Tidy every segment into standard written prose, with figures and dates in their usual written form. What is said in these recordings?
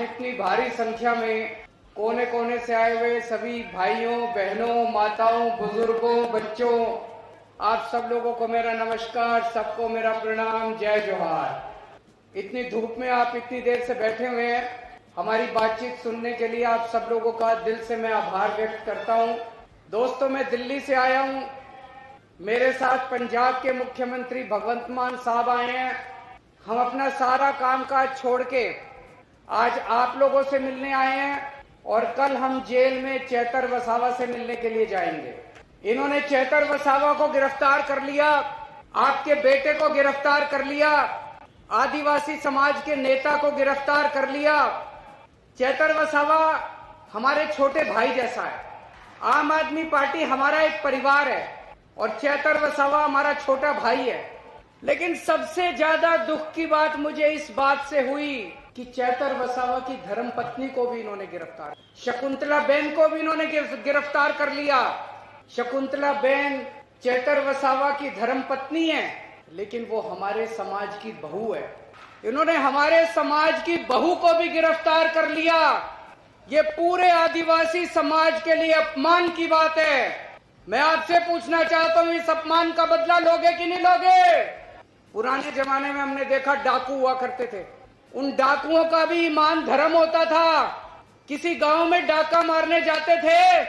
आज इतनी भारी संख्या में कोने कोने से आए हुए सभी भाइयों, बहनों, माताओं, बुजुर्गों, बच्चों, आप सब लोगों को मेरा नमस्कार, सबको मेरा प्रणाम, जय जोहार। इतनी धूप में आप इतनी देर से बैठे हुए हैं, हमारी बातचीत सुनने के लिए आप सब लोगों का दिल से मैं आभार व्यक्त करता हूं। दोस्तों, मैं दिल्ली से आया हूं, मेरे साथ पंजाब के मुख्यमंत्री भगवंत मान साहब आए हैं। हम अपना सारा कामकाज छोड़ के आज आप लोगों से मिलने आए हैं और कल हम जेल में चेतर वसावा से मिलने के लिए जाएंगे। इन्होंने चेतर वसावा को गिरफ्तार कर लिया, आपके बेटे को गिरफ्तार कर लिया, आदिवासी समाज के नेता को गिरफ्तार कर लिया। चेतर वसावा हमारे छोटे भाई जैसा है। आम आदमी पार्टी हमारा एक परिवार है और चेतर वसावा हमारा छोटा भाई है। लेकिन सबसे ज्यादा दुख की बात मुझे इस बात से हुई कि चेतर वसावा की धर्मपत्नी को भी इन्होंने गिरफ्तार, शकुंतला बेन को भी इन्होंने गिरफ्तार कर लिया। शकुंतला बेन चेतर वसावा की धर्मपत्नी है, लेकिन वो हमारे समाज की बहू है। इन्होंने हमारे समाज की बहू को भी गिरफ्तार कर लिया। ये पूरे आदिवासी समाज के लिए अपमान की बात है। मैं आपसे पूछना चाहता हूं, इस अपमान का बदला लोगे कि नहीं लोगे? पुराने जमाने में हमने देखा डाकू हुआ करते थे, उन डाकुओं का भी ईमान धर्म होता था। किसी गांव में डाका मारने जाते थे,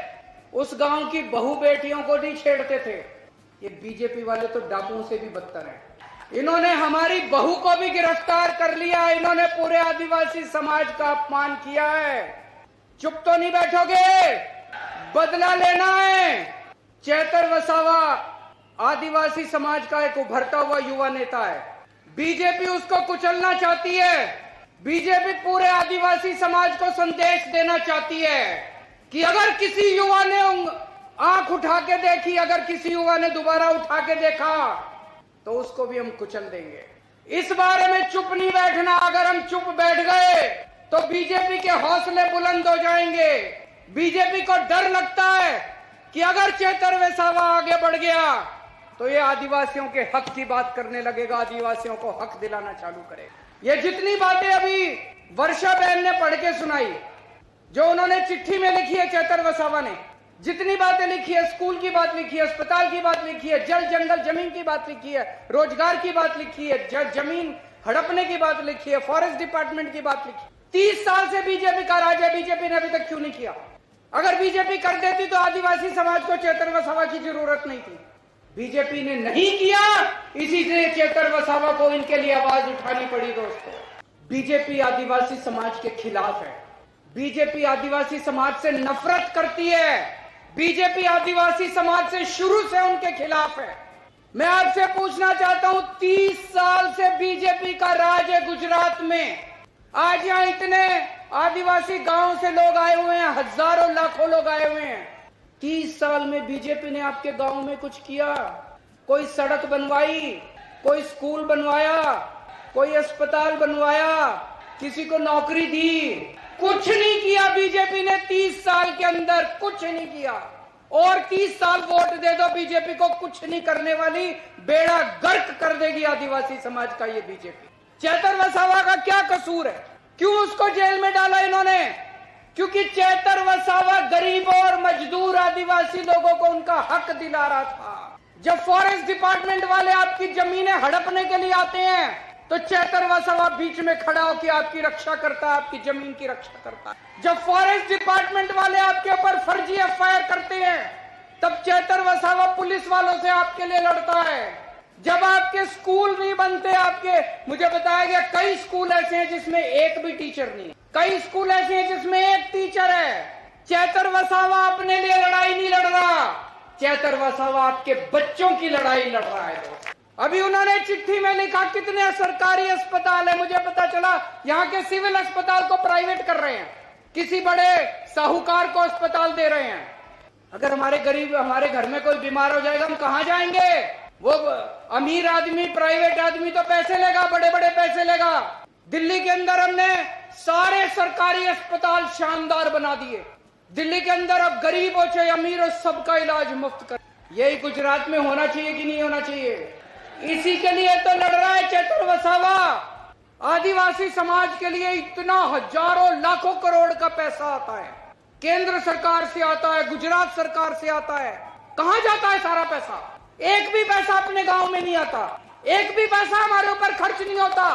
उस गांव की बहू बेटियों को नहीं छेड़ते थे। ये बीजेपी वाले तो डाकुओं से भी बदतर हैं। इन्होंने हमारी बहू को भी गिरफ्तार कर लिया। इन्होंने पूरे आदिवासी समाज का अपमान किया है। चुप तो नहीं बैठोगे, बदला लेना है। चेतर वसावा आदिवासी समाज का एक उभरता हुआ युवा नेता है। बीजेपी उसको कुचलना चाहती है। बीजेपी पूरे आदिवासी समाज को संदेश देना चाहती है कि अगर किसी युवा ने आंख उठा के देखी, अगर किसी युवा ने दोबारा उठा के देखा, तो उसको भी हम कुचल देंगे। इस बारे में चुप नहीं बैठना। अगर हम चुप बैठ गए तो बीजेपी के हौसले बुलंद हो जाएंगे। बीजेपी को डर लगता है कि अगर चेतर वसावा आगे बढ़ गया तो ये आदिवासियों के हक की बात करने लगेगा, आदिवासियों को हक दिलाना चालू करेगा। ये जितनी बातें अभी वर्षा बहन ने पढ़ के सुनाई, जो उन्होंने चिट्ठी में लिखी है, चेतर वसावा ने जितनी बातें लिखी है, स्कूल की बात लिखी है, अस्पताल की बात लिखी है, जल जंगल जमीन की बात लिखी है, रोजगार की बात लिखी है, जमीन हड़पने की बात लिखी है, फॉरेस्ट डिपार्टमेंट की बात लिखी। 30 साल से बीजेपी का राज है, बीजेपी ने अभी तक क्यों नहीं किया? अगर बीजेपी कर देती तो आदिवासी समाज को चेतर वसावा की जरूरत नहीं थी। बीजेपी ने नहीं किया, इसीलिए चेतर वसावा को इनके लिए आवाज उठानी पड़ी। दोस्तों, बीजेपी आदिवासी समाज के खिलाफ है। बीजेपी आदिवासी समाज से नफरत करती है। बीजेपी आदिवासी समाज से शुरू से उनके खिलाफ है। मैं आपसे पूछना चाहता हूं, 30 साल से बीजेपी का राज है गुजरात में। आज यहां इतने आदिवासी गांव से लोग आए हुए हैं, हजारों लाखों लोग आए हुए हैं। 30 साल में बीजेपी ने आपके गांव में कुछ किया? कोई सड़क बनवाई, कोई स्कूल बनवाया, कोई अस्पताल बनवाया, किसी को नौकरी दी? कुछ नहीं किया बीजेपी ने 30 साल के अंदर, कुछ नहीं किया। और 30 साल वोट दे दो बीजेपी को, कुछ नहीं करने वाली, बेड़ा गर्क कर देगी आदिवासी समाज का ये बीजेपी। चेतर वसावा का क्या कसूर है? क्यों उसको जेल में डाला इन्होंने? क्योंकि चेतर वसावा गरीबों और मजदूर आदिवासी लोगों को उनका हक दिला रहा था। जब फॉरेस्ट डिपार्टमेंट वाले आपकी जमीनें हड़पने के लिए आते हैं तो चेतर वसावा बीच में खड़ा होकर आपकी रक्षा करता है, आपकी जमीन की रक्षा करता है। जब फॉरेस्ट डिपार्टमेंट वाले आपके ऊपर फर्जी एफआईआर करते हैं तब चेतर वसावा पुलिस वालों से आपके लिए लड़ता है। जब आपके स्कूल नहीं बनते, आपके, मुझे बताया गया कई स्कूल ऐसे हैं जिसमें एक भी टीचर नहीं है, कई स्कूल ऐसे हैं जिसमें एक टीचर है। चेतर वसावा अपने लिए लड़ाई नहीं लड़ रहा, चेतर वसावा आपके बच्चों की लड़ाई लड़ रहा है। अभी उन्होंने चिट्ठी में लिखा कितने सरकारी अस्पताल है, मुझे पता चला यहाँ के सिविल अस्पताल को प्राइवेट कर रहे हैं, किसी बड़े साहूकार को अस्पताल दे रहे हैं। अगर हमारे गरीब, हमारे घर में कोई बीमार हो जाएगा, हम कहां जाएंगे? वो अमीर आदमी, प्राइवेट आदमी तो पैसे लेगा, बड़े बड़े पैसे लेगा। दिल्ली के अंदर हमने सारे सरकारी अस्पताल शानदार बना दिए। दिल्ली के अंदर अब गरीब हो चाहे अमीर हो, सबका इलाज मुफ्त कर। यही गुजरात में होना चाहिए कि नहीं होना चाहिए? इसी के लिए तो लड़ रहा है चेतर वसावा। आदिवासी समाज के लिए इतना हजारों लाखों करोड़ का पैसा आता है, केंद्र सरकार से आता है, गुजरात सरकार से आता है। कहां जाता है सारा पैसा? एक भी पैसा अपने गांव में नहीं आता, एक भी पैसा हमारे ऊपर खर्च नहीं होता।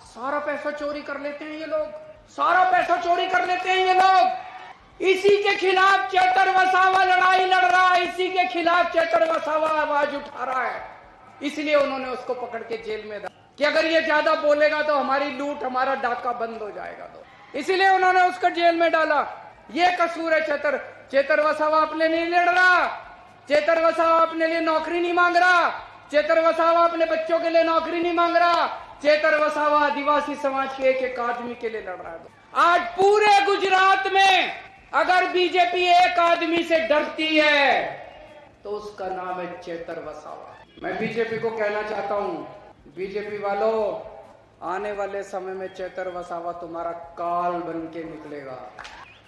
सारा पैसा चोरी कर लेते हैं ये लोग, सारा पैसा चोरी कर लेते हैं ये लोग। इसी के खिलाफ चेतर वसावा लड़ाई लड़ रहा है, इसी के खिलाफ चेतर वसावा आवाज उठा रहा है। इसलिए उन्होंने उसको पकड़ के जेल में डाला कि अगर ये ज्यादा बोलेगा तो हमारी लूट, हमारा डाका बंद हो जाएगा। तो इसीलिए उन्होंने उसको जेल में डाला। ये कसूर है चेतर वसावा अपने लिए लड़ रहा, चेतर वसावा अपने लिए नौकरी नहीं मांग रहा, चेतर वसावा अपने बच्चों के लिए नौकरी नहीं मांग रहा, चेतर वसावा आदिवासी समाज के एक आदमी के लिए लड़ रहा है। आज पूरे गुजरात में अगर बीजेपी एक आदमी से डरती है तो उसका नाम है चेतर वसावा। मैं बीजेपी को कहना चाहता हूं, बीजेपी वालों, आने वाले समय में चेतर वसावा तुम्हारा काल बन के निकलेगा,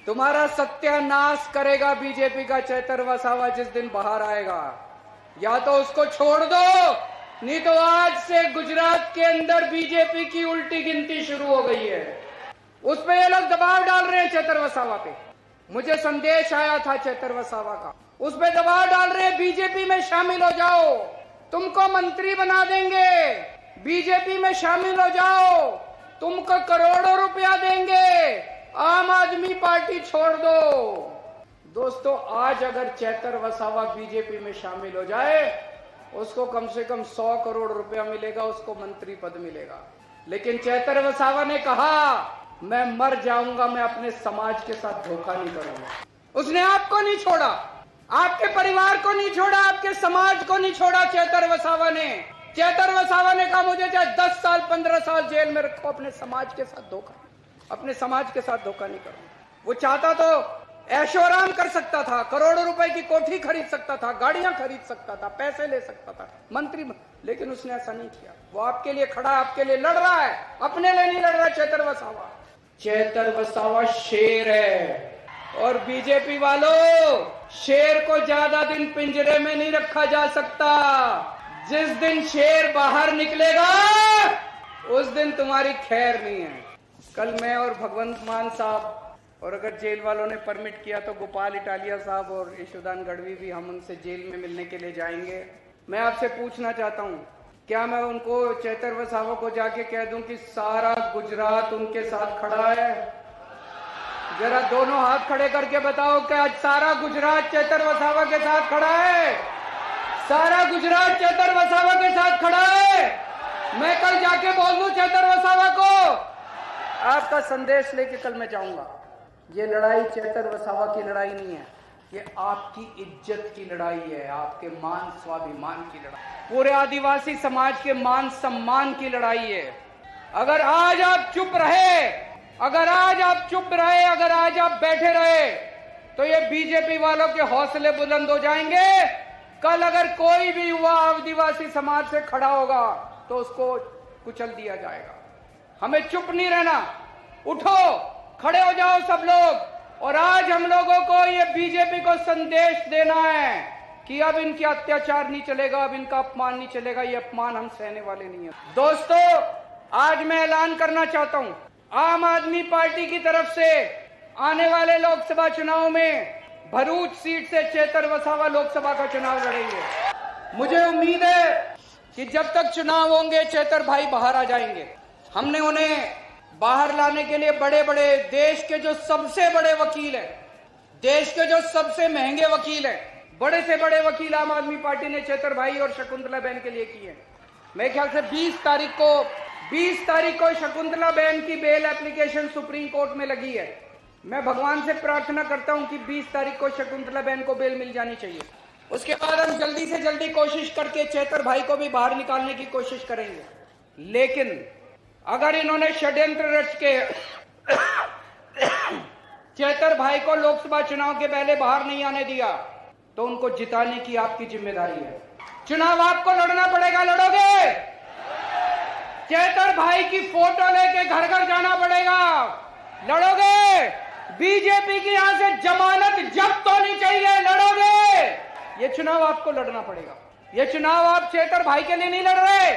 तुम्हारा सत्यानाश करेगा बीजेपी का चेतर वसावा जिस दिन बाहर आएगा। या तो उसको छोड़ दो, नहीं तो आज से गुजरात के अंदर बीजेपी की उल्टी गिनती शुरू हो गई है। उस पे ये लोग दबाव डाल रहे हैं चेतर वसावा पे। मुझे संदेश आया था चेतर वसावा का, उस पे दबाव डाल रहे हैं बीजेपी में शामिल हो जाओ, तुमको मंत्री बना देंगे, बीजेपी में शामिल हो जाओ, तुमको करोड़ों रुपया देंगे, आम आदमी पार्टी छोड़ दो। दोस्तों, आज अगर चेतर वसावा बीजेपी में शामिल हो जाए, उसको कम से कम 100 करोड़ रुपया मिलेगा, उसको मंत्री पद मिलेगा। लेकिन चेतर वसावा ने कहा मैं मर जाऊंगा, मैं अपने समाज के साथ धोखा नहीं करूंगा। उसने आपको नहीं छोड़ा, आपके परिवार को नहीं छोड़ा, आपके समाज को नहीं छोड़ा। चेतर वसावा ने कहा मुझे चाहे 10 साल 15 साल जेल में रखो, अपने समाज के साथ धोखा, अपने समाज के साथ धोखा नहीं करूंगा। वो चाहता तो ऐशो आराम कर सकता था, करोड़ों रुपए की कोठी खरीद सकता था, गाड़ियां खरीद सकता था, पैसे ले सकता था, मंत्री, लेकिन उसने ऐसा नहीं किया। वो आपके लिए खड़ा, आपके लिए लड़ रहा है, अपने लिए नहीं लड़ रहा। चेतर वसावा शेर है। और बीजेपी वालों, शेर को ज्यादा दिन पिंजरे में नहीं रखा जा सकता। जिस दिन शेर बाहर निकलेगा उस दिन तुम्हारी खैर नहीं है। कल मैं और भगवंत मान साहब, और अगर जेल वालों ने परमिट किया तो गोपाल इटालिया साहब और यशोदान गढ़वी भी, हम उनसे जेल में मिलने के लिए जाएंगे। मैं आपसे पूछना चाहता हूं, क्या मैं उनको चेतर वसावा को जाके कह दूं कि सारा गुजरात उनके साथ खड़ा है? जरा दोनों हाथ खड़े करके बताओ कि आज सारा गुजरात चेतर वसावा के साथ खड़ा है? सारा गुजरात चेतर वसावा के साथ खड़ा है? मैं कल जाके बोल दूं चेतर वसावा को? आपका संदेश लेके कल मैं जाऊंगा। ये लड़ाई चेतर वसावा की लड़ाई नहीं है, ये आपकी इज्जत की लड़ाई है, आपके मान स्वाभिमान की लड़ाई, पूरे आदिवासी समाज के मान सम्मान की लड़ाई है। अगर आज आप चुप रहे, अगर आज आप बैठे रहे, तो ये बीजेपी वालों के हौसले बुलंद हो जाएंगे। कल अगर कोई भी युवा आदिवासी समाज से खड़ा होगा तो उसको कुचल दिया जाएगा। हमें चुप नहीं रहना, उठो, खड़े हो जाओ सब लोग। और आज हम लोगों को ये बीजेपी को संदेश देना है कि अब इनके अत्याचार नहीं चलेगा, अब इनका अपमान नहीं चलेगा। ये अपमान हम सहने वाले नहीं है। दोस्तों, आज मैं ऐलान करना चाहता हूं, आम आदमी पार्टी की तरफ से आने वाले लोकसभा चुनाव में भरूच सीट से चेतर वसावा लोकसभा का चुनाव लड़ेंगे। मुझे उम्मीद है कि जब तक चुनाव होंगे चेतर भाई बाहर आ जाएंगे। हमने उन्हें बाहर लाने के लिए बड़े बड़े, देश के जो सबसे बड़े वकील हैं, देश के जो सबसे महंगे वकील हैं, बड़े से बड़े वकील आम आदमी पार्टी ने चेतर भाई और शकुंतला बहन के लिए किए। मेरे ख्याल से 20 तारीख को शकुंतला बहन की बेल एप्लीकेशन सुप्रीम कोर्ट में लगी है। मैं भगवान से प्रार्थना करता हूं कि 20 तारीख को शकुंतला बहन को बेल मिल जानी चाहिए। उसके बाद हम जल्दी से जल्दी कोशिश करके चेतर भाई को भी बाहर निकालने की कोशिश करेंगे। लेकिन अगर इन्होंने षड्यंत्र रच के चेतर भाई को लोकसभा चुनाव के पहले बाहर नहीं आने दिया तो उनको जिताने की आपकी जिम्मेदारी है। चुनाव आपको लड़ना पड़ेगा, लड़ोगे? चेतर भाई की फोटो लेके घर घर जाना पड़ेगा, लड़ोगे? बीजेपी की यहां से जमानत जब्त होनी चाहिए, लड़ोगे? ये चुनाव आपको लड़ना पड़ेगा। ये चुनाव आप चेतर भाई के लिए नहीं लड़ रहे,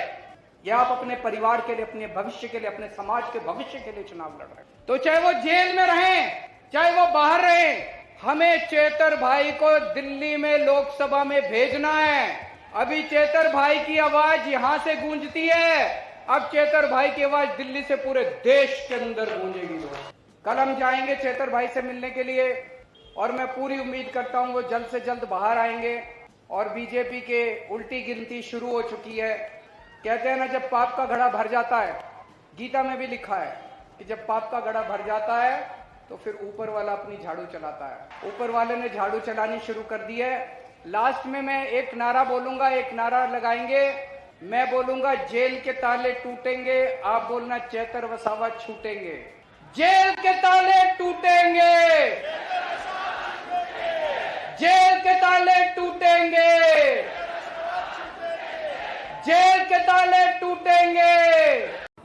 या आप अपने परिवार के लिए, अपने भविष्य के लिए, अपने समाज के भविष्य के लिए चुनाव लड़ रहे हैं। तो चाहे वो जेल में रहें, चाहे वो बाहर रहें, हमें चेतर भाई को दिल्ली में लोकसभा में भेजना है। अभी चेतर भाई की आवाज यहां से गूंजती है, अब चेतर भाई की आवाज दिल्ली से पूरे देश के अंदर गूंजेगी। कल हम जाएंगे चेतर भाई से मिलने के लिए और मैं पूरी उम्मीद करता हूं वो जल्द से जल्द बाहर आएंगे। और बीजेपी के उल्टी गिनती शुरू हो चुकी है। कहते हैं ना, जब पाप का घड़ा भर जाता है, गीता में भी लिखा है कि जब पाप का घड़ा भर जाता है तो फिर ऊपर वाला अपनी झाड़ू चलाता है। ऊपर वाले ने झाड़ू चलानी शुरू कर दी है। लास्ट में मैं एक नारा बोलूंगा, एक नारा लगाएंगे। मैं बोलूंगा जेल के ताले टूटेंगे, आप बोलना चेतर वसावा छूटेंगे। जेल के ताले टूटेंगे, जेल के ताले टूटेंगे, जेल के ताले टूटेंगे।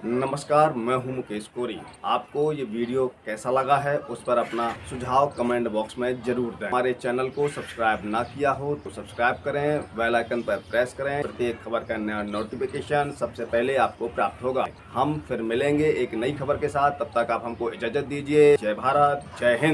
नमस्कार, मैं हूं मुकेश कोरी। आपको ये वीडियो कैसा लगा है उस पर अपना सुझाव कमेंट बॉक्स में जरूर दें। हमारे चैनल को सब्सक्राइब ना किया हो तो सब्सक्राइब करें, बेल आइकन पर प्रेस करें। प्रत्येक खबर का नया नोटिफिकेशन सबसे पहले आपको प्राप्त होगा। हम फिर मिलेंगे एक नई खबर के साथ, तब तक आप हमको इजाजत दीजिए। जय भारत, जय हिंद।